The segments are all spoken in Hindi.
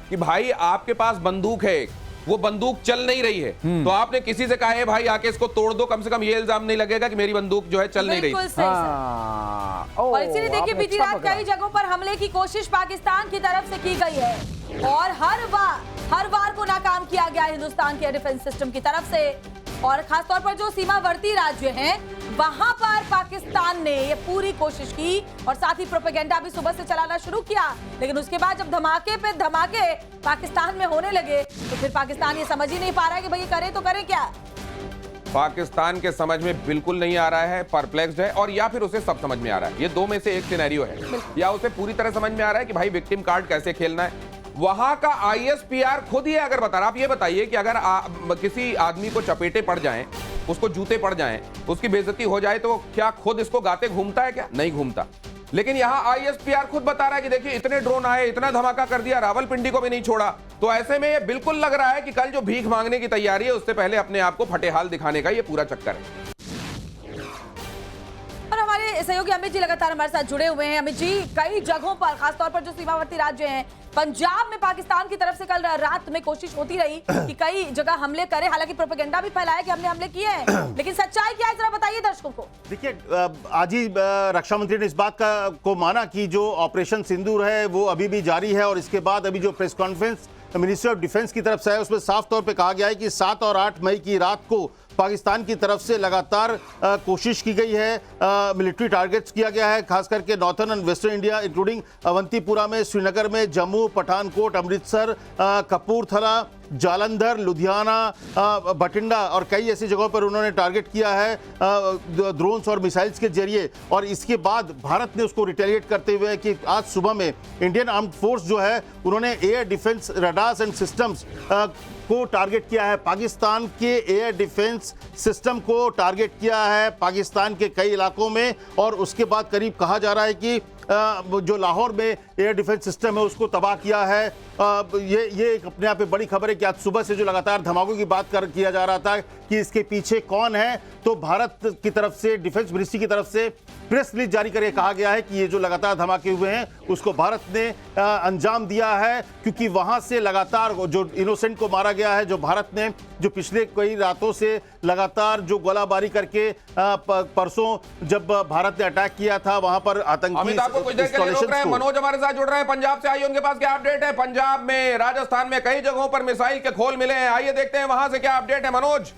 कि भाई आपके पास बंदूक है, वो बंदूक चल नहीं रही है, तो आपने किसी से कहा है भाई आके इसको तोड़ दो, कम से कम ये इल्जाम नहीं लगेगा कि मेरी बंदूक जो है चल नहीं रही। बिल्कुल सही सर। और इसीलिए देखिए बीती रात कई जगहों पर हमले की कोशिश पाकिस्तान की तरफ से की गई है और हर बार को नाकाम किया गया हिंदुस्तान के डिफेंस सिस्टम की तरफ से। और खासतौर पर जो सीमावर्ती राज्य हैं वहां पर पाकिस्तान ने ये पूरी कोशिश की और साथ ही प्रोपेगेंडा भी सुबह से चलाना शुरू किया, लेकिन उसके बाद जब धमाके पे धमाके पाकिस्तान में होने लगे तो फिर पाकिस्तान ये समझ ही नहीं पा रहा है कि भाई करे तो करे क्या। पाकिस्तान के समझ में बिल्कुल नहीं आ रहा है, परप्लेक्स्ड है, और या फिर उसे सब समझ में आ रहा है। ये दो में से एक सिनेरियो है, या उसे पूरी तरह समझ में आ रहा है कि भाई विक्टिम कार्ड कैसे खेलना है। वहां का आईएसपीआर खुद ये अगर बता रहा, आप ये बताइए कि अगर किसी आदमी को चपेटे पड़ जाएं, उसको जूते पड़ जाएं, उसकी बेइज्जती हो जाए, तो क्या खुद इसको गाते घूमता है? क्या नहीं घूमता। लेकिन यहां आईएसपीआर खुद बता रहा है कि देखिए इतने ड्रोन आए, इतना धमाका कर दिया, रावलपिंडी को भी नहीं छोड़ा। तो ऐसे में ये बिल्कुल लग रहा है कि कल जो भीख मांगने की तैयारी है उससे पहले अपने आप को फटेहाल दिखाने का ये पूरा चक्कर है। और हमारे सहयोगी अमित जी लगातार हमारे साथ जुड़े हुए हैं। अमित जी, कई जगहों पर खासतौर पर जो सीमावर्ती राज्य हैं, पंजाब में पाकिस्तान की तरफ से कल रात में कोशिश होती रही कि कई जगह हमले करे, हालांकि प्रोपेगेंडा भी फैलाया कि हमने हमले किए हैं, लेकिन सच्चाई क्या है जरा बताइए दर्शकों को। देखिए, आज ही रक्षा मंत्री ने इस बात को माना कि जो ऑपरेशन सिंदूर है वो अभी भी जारी है, और इसके बाद अभी जो press conference ministry of defence की तरफ से है उसमें साफ तौर पे कहा गया है कि 7 और 8 मई की रात को पाकिस्तान की तरफ से लगातार कोशिश की गई है, मिलिट्री टारगेट्स किया गया है, खास करके northern and western India including Avantipura में, श्रीनगर में, जम्मू, पठानकोट, अमृतसर, कपूरथला, जालंधर, लुधियाना, बठिंडा और कई ऐसी जगहों पर उन्होंने टारगेट किया है ड्रोन्स और मिसाइल्स के जरिए। और इसके बाद भारत ने उसको रिटेलिएट करते हुए कि आज सुबह में इंडियन आर्म्ड फोर्स जो है उन्होंने air defence radars and systems को टारगेट किया है, पाकिस्तान के एयर डिफेंस सिस्टम को टारगेट किया है पाकिस्तान के कई इलाकों में। और उसके बाद करीब कहा जा रहा है कि जो लाहौर में एयर डिफेंस सिस्टम है उसको तबाह किया है। ये एक अपने आप में बड़ी खबर है कि आज सुबह से जो लगातार धमाकों की बात किया जा रहा था कि इसके पीछे कौन है, तो भारत की तरफ से डिफेंस मिनिस्ट्री की तरफ से प्रेस रिलीज जारी करके कहा गया है कि ये जो लगातार धमाके हुए हैं उसको भारत ने अंजाम दिया है, क्योंकि वहां से लगातार जो इनोसेंट को मारा गया है, जो भारत ने जो पिछले कई रातों से लगातार जो गोलाबारी करके परसों जब भारत ने अटैक किया था वहां पर आतंकी कुछ देर के लिए रोक रहे हैं। मनोज हमारे साथ जुड़ रहे हैं पंजाब से, आइए उनके पास क्या अपडेट है। पंजाब में, राजस्थान में कई जगहों पर मिसाइल के खोल मिले हैं, आइए देखते हैं वहां से क्या अपडेट है। मनोज।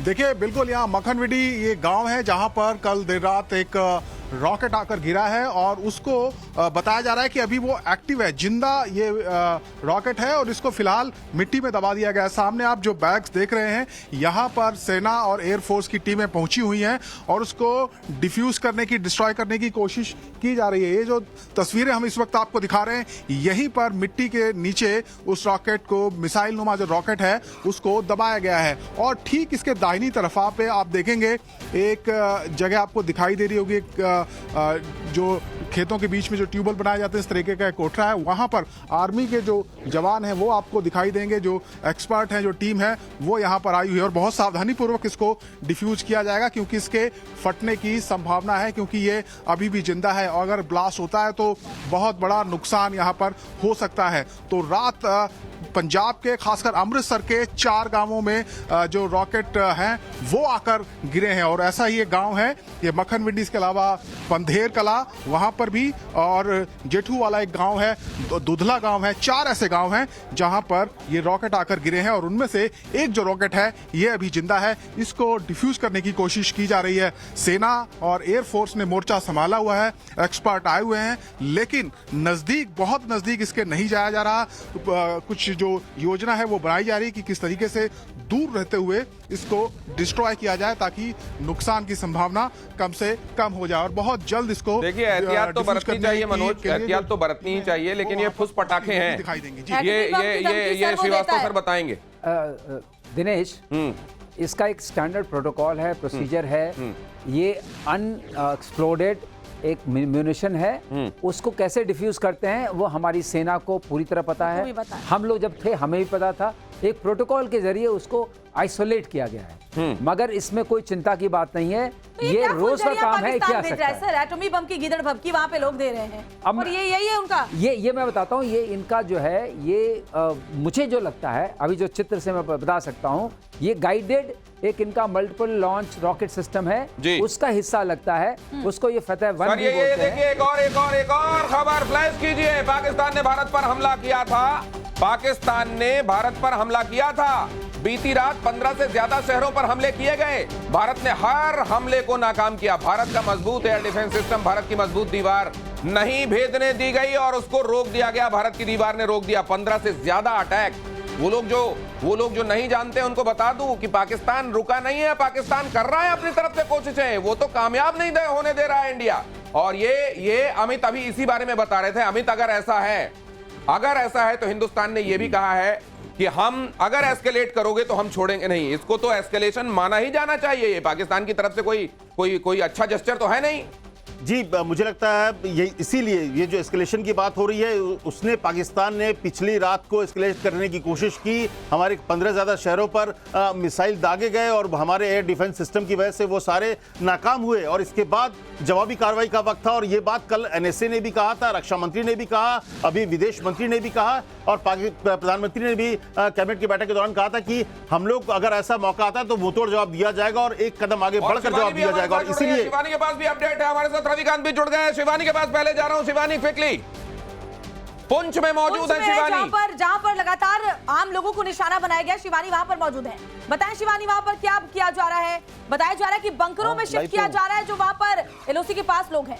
देखिए, बिल्कुल यहाँ मखनविडी ये गांव है जहां पर कल देर रात एक रॉकेट आकर गिरा है और उसको बताया जा रहा है कि अभी वो एक्टिव है, जिंदा ये रॉकेट है और इसको फिलहाल मिट्टी में दबा दिया गया है। सामने आप जो बैग्स देख रहे हैं, यहाँ पर सेना और एयरफोर्स की टीमें पहुंची हुई हैं और उसको डिफ्यूज करने की, डिस्ट्रॉय करने की कोशिश की जा रही है। ये जो तस्वीरें हम इस वक्त आपको दिखा रहे हैं, यहीं पर मिट्टी के नीचे उस रॉकेट को, मिसाइल नुमा जो रॉकेट है उसको दबाया गया है। और ठीक इसके दाहिनी तरफ आप देखेंगे एक जगह आपको दिखाई दे रही होगी, एक जो खेतों के बीच में जो ट्यूबवेल बनाए जाते हैं इस तरीके का एक कोठरा है, वहां पर आर्मी के जो जवान हैं वो आपको दिखाई देंगे, जो एक्सपर्ट हैं, जो टीम है वो यहां पर आई हुई है और बहुत सावधानी पूर्वक इसको डिफ्यूज किया जाएगा क्योंकि इसके फटने की संभावना है, क्योंकि ये अभी भी जिंदा है और अगर ब्लास्ट होता है तो बहुत बड़ा नुकसान यहां पर हो सकता है। तो रात पंजाब के, खासकर अमृतसर के 4 गांवों में जो रॉकेट हैं वो आकर गिरे हैं और ऐसा ही एक गांव है ये मखनविडी, इसके अलावा पंधेर कला वहां पर भी, और जेठू वाला एक गांव है, दुधला गांव है। 4 ऐसे गांव हैं जहां पर ये रॉकेट आकर गिरे हैं और उनमें से एक जो रॉकेट है ये अभी जिंदा है, इसको डिफ्यूज करने की कोशिश की जा रही है। सेना और एयरफोर्स ने मोर्चा संभाला हुआ है, एक्सपर्ट आए हुए हैं, लेकिन नजदीक, बहुत नजदीक इसके नहीं जाया जा रहा। कुछ जो योजना है वो बनाई जा रही है कि किस तरीके से दूर रहते हुए इसको डिस्ट्रॉय किया जाए ताकि नुकसान की संभावना कम से कम हो जाए और बहुत जल्द इसको। देखिए, एहतियात तो बरतनी चाहिए मनोज, एहतियात तो बरतनी ही चाहिए, लेकिन ये फुस पटाखे हैं, दिखाई देंगे जी। ये श्रीवास्तव सर बताएंगे। दिनेश, इसका एक स्टैंडर्ड प्रोटोकॉल है, प्रोसीजर है। ये अनएक्सप्लोडेड एक म्यूनिशन है, उसको कैसे डिफ्यूज करते हैं वो हमारी सेना को पूरी तरह पता वो भी है। पता है। हम लोग जब थे हमें भी पता था। एक प्रोटोकॉल के जरिए उसको आइसोलेट किया गया है, मगर इसमें कोई चिंता की बात नहीं है। तो ये क्या रोज का फुलझड़ियां काम है, पाकिस्तान क्या भेज सकता रहा है है। सर? एटमी बम की गीदड़ भभकी वहां पे लोग दे रहे हैं अब और यही है उनका। ये मैं बताता हूँ, ये इनका जो है ये मुझे जो लगता है अभी जो चित्र से मैं बता सकता हूँ, ये गाइडेड एक इनका मल्टीपल लॉन्च रॉकेट सिस्टम है, जी। उसका हिस्सा लगता है। उसको ये फतेह वन सर भी ये बोलते हैं। देखिए एक और खबर फ्लैश कीजिए। पाकिस्तान ने भारत पर हमला किया था। पाकिस्तान ने भारत पर हमला किया था। बीती रात 15 से ज्यादा शहरों पर हमले किए गए। भारत ने हर हमले को नाकाम किया। भारत का मजबूत एयर डिफेंस सिस्टम, भारत की मजबूत दीवार नहीं भेदने दी गई और उसको रोक दिया गया। भारत की दीवार ने रोक दिया 15 से ज्यादा अटैक। वो लोग जो नहीं जानते उनको बता दूं कि पाकिस्तान रुका नहीं है, पाकिस्तान कर रहा है अपनी तरफ से कोशिशें। वो तो कामयाब नहीं होने दे रहा है इंडिया। और ये अमित अभी इसी बारे में बता रहे थे। अमित, अगर ऐसा है तो हिंदुस्तान ने यह भी कहा है कि हम अगर एस्केलेट करोगे तो हम छोड़ेंगे नहीं। इसको तो एस्केलेशन माना ही जाना चाहिए। ये पाकिस्तान की तरफ से कोई अच्छा जेस्चर तो है नहीं। जी, मुझे लगता है ये इसीलिए ये जो एस्केलेशन की बात हो रही है, उसने पाकिस्तान ने पिछली रात को एस्केलेट करने की कोशिश की। हमारे 15 ज़्यादा शहरों पर मिसाइल दागे गए और हमारे एयर डिफेंस सिस्टम की वजह से वो सारे नाकाम हुए और इसके बाद जवाबी कार्रवाई का वक्त था। और ये बात कल एनएसए ने भी कहा था, रक्षा मंत्री ने भी कहा, अभी विदेश मंत्री ने भी कहा और प्रधानमंत्री ने भी कैबिनेट की बैठक के दौरान कहा था कि हम लोग अगर ऐसा मौका आता है तो मुंहतोड़ जवाब दिया जाएगा और एक कदम आगे बढ़कर जवाब दिया जाएगा। और इसीलिए शिवानी के पास भी अपडेट है, हमारे साथ रविकांत भी जुड़ गए हैं। शिवानी के पास पहले जा रहा हूं। शिवानी, क्विकली, पुंछ में मौजूद है शिवानी, जहां पर लगातार आम लोगों को निशाना बनाया गया। शिवानी वहां पर मौजूद है। बताएं शिवानी, वहां पर क्या किया जा रहा है? बताया जा रहा है कि बंकरों में शिफ्ट किया जा रहा है जो वहां पर एलओसी के पास लोग हैं।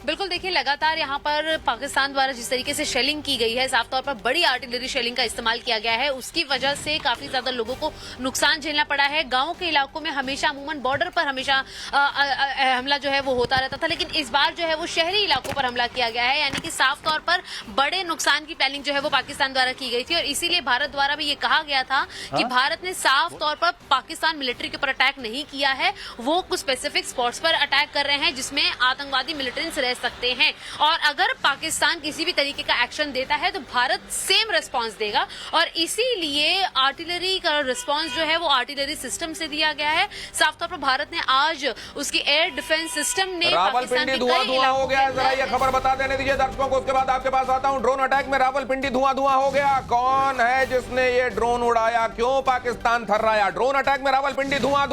बिल्कुल, देखिए लगातार यहाँ पर पाकिस्तान द्वारा जिस तरीके से शेलिंग की गई है, साफ तौर पर बड़ी आर्टिलरी शेलिंग का इस्तेमाल किया गया है, उसकी वजह से काफी ज्यादा लोगों को नुकसान झेलना पड़ा है। गांव के इलाकों में हमेशा अमूमन बॉर्डर पर हमेशा हमला जो है वो होता रहता था, लेकिन इस बार जो है वो शहरी इलाकों पर हमला किया गया है। यानी कि साफ तौर पर बड़े नुकसान की प्लानिंग जो है वो पाकिस्तान द्वारा की गई थी और इसीलिए भारत द्वारा भी ये कहा गया था कि भारत ने साफ तौर पर पाकिस्तान मिलिट्री के ऊपर अटैक नहीं किया है, वो कुछ स्पेसिफिक स्पॉट्स पर अटैक कर रहे हैं जिसमें आतंकवादी मिलिटेंट्स रह सकते हैं। और अगर पाकिस्तान किसी भी तरीके का एक्शन देता है तो भारत सेम रिस्पांस देगा और इसीलिए आर्टिलरी का रिस्पांस जो है वो आर्टिलरी सिस्टम से दिया गया है। साफ तौर पर भारत ने आज उसकी एयर डिफेंस सिस्टम ने रावलपिंडी धुआं हो गया है। जरा ये खबर बता देने दीजिए दर्शकों को, उसके बाद आपके पास आता हूं। ड्रोन अटैक में रावलपिंडी धुआं हो गया। कौन है जिसने ये ड्रोन उड़ाया? क्यों पाकिस्तान थर्राया? ड्रोन अटैक में रावलपिंडी धुआं